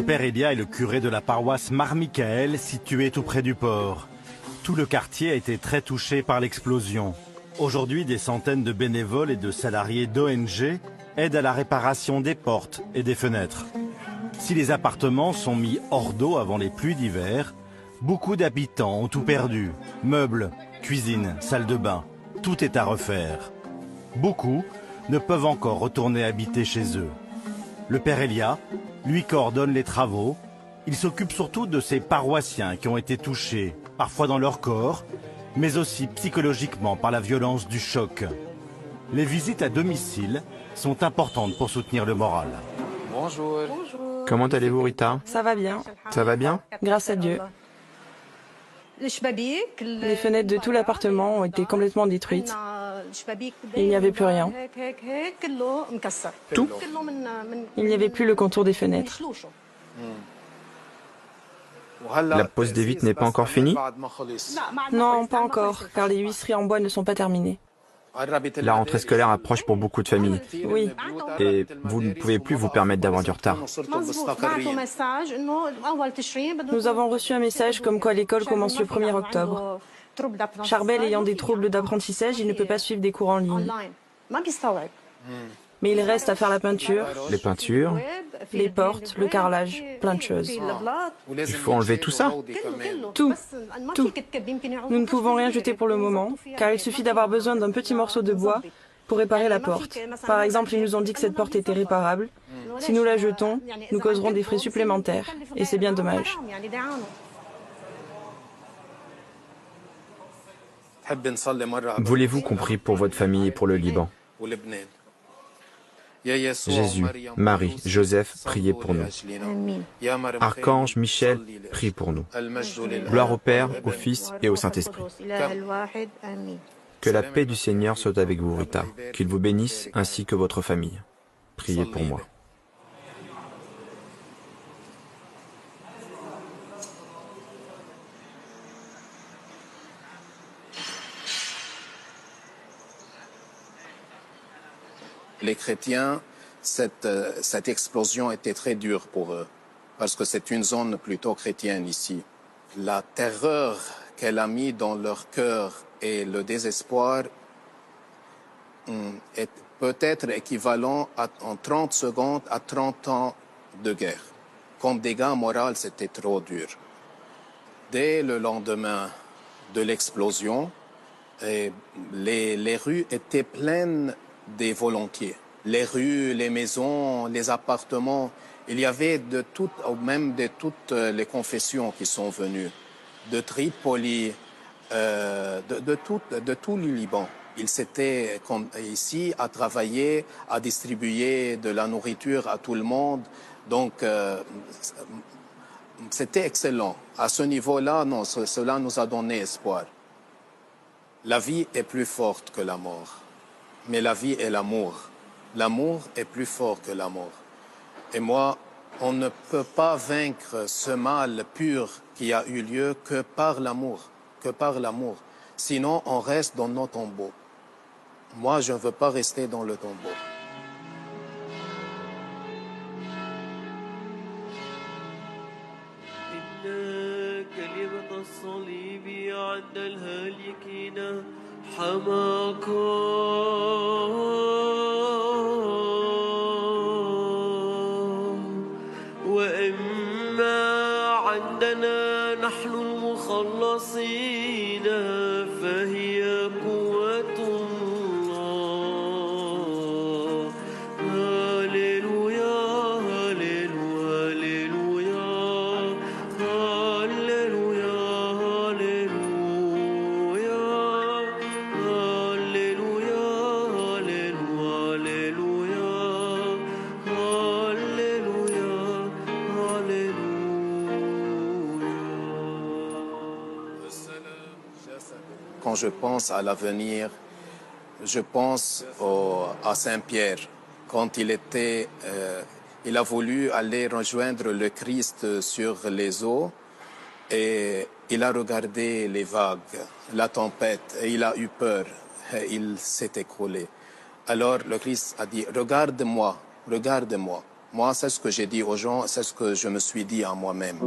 père Elia est le curé de la paroisse Mar-Michael, située tout près du port. Tout le quartier a été très touché par l'explosion. Aujourd'hui, des centaines de bénévoles et de salariés d'ONG aident à la réparation des portes et des fenêtres. Si les appartements sont mis hors d'eau avant les pluies d'hiver, beaucoup d'habitants ont tout perdu. Meubles, cuisine, salle de bain, tout est à refaire. Beaucoup ne peuvent encore retourner habiter chez eux. Le père Elia, lui, coordonne les travaux. Il s'occupe surtout de ces paroissiens qui ont été touchés, parfois dans leur corps, mais aussi psychologiquement par la violence du choc. Les visites à domicile sont importantes pour soutenir le moral. Bonjour. Comment allez-vous, Rita? Ça va bien, Ça va bien? grâce à Dieu. Les fenêtres de tout l'appartement ont été complètement détruites. Il n'y avait plus rien. Tout? Il n'y avait plus le contour des fenêtres. La pose des vitres n'est pas encore finie? Non, pas encore, car les huisseries en bois ne sont pas terminées. La rentrée scolaire approche pour beaucoup de familles. Oui, Et vous ne pouvez plus vous permettre d'avoir du retard. nous avons reçu un message comme quoi l'école commence le 1er octobre. Charbel ayant des troubles d'apprentissage, il ne peut pas suivre des cours en ligne. Mais il reste à faire la peinture, Les peintures, les portes, le carrelage, plein de choses. il faut enlever tout ça? Tout, tout. Nous ne pouvons rien jeter pour le moment, car il suffit d'avoir besoin d'un petit morceau de bois pour réparer la porte. Par exemple, ils nous ont dit que cette porte était réparable. Si nous la jetons, nous causerons des frais supplémentaires, et c'est bien dommage. Voulez-vous qu'on prie pour votre famille et pour le Liban? Jésus, Marie, Joseph, priez pour nous. Archange Michel, prie pour nous. Gloire au Père, au Fils et au Saint-Esprit. Que la paix du Seigneur soit avec vous, Rita. Qu'il vous bénisse ainsi que votre famille. Priez pour moi. Les chrétiens, cette explosion était très dure pour eux, parce que c'est une zone plutôt chrétienne ici. La terreur qu'elle a mis dans leur cœur et le désespoir est peut-être équivalent en 30 secondes à 30 ans de guerre. Comme dégâts moraux, c'était trop dur. Dès le lendemain de l'explosion, les rues étaient pleines des volontiers. Les rues, les maisons, les appartements, il y avait de toutes, même de toutes les confessions qui sont venues, de Tripoli, de tout le Liban. Ils s'étaient ici à travailler, à distribuer de la nourriture à tout le monde. Donc, c'était excellent. À ce niveau-là, non, cela nous a donné espoir. La vie est plus forte que la mort. Mais la vie est l'amour. L'amour est plus fort que la mort. Et moi, on ne peut pas vaincre ce mal pur qui a eu lieu que par l'amour, Sinon, on reste dans nos tombeaux. Moi, je ne veux pas rester dans le tombeau. وإما عندنا نحن المخلصين فهي قوة الله هاليلويا هاليلويا هاليلويا هاليلويا Quand je pense à l'avenir, je pense à Saint-Pierre. Quand il a voulu aller rejoindre le Christ sur les eaux et il a regardé les vagues, la tempête et il a eu peur. Et il s'est écroulé. Alors le Christ a dit, regarde-moi, Moi, c'est ce que j'ai dit aux gens, c'est ce que je me suis dit à moi-même.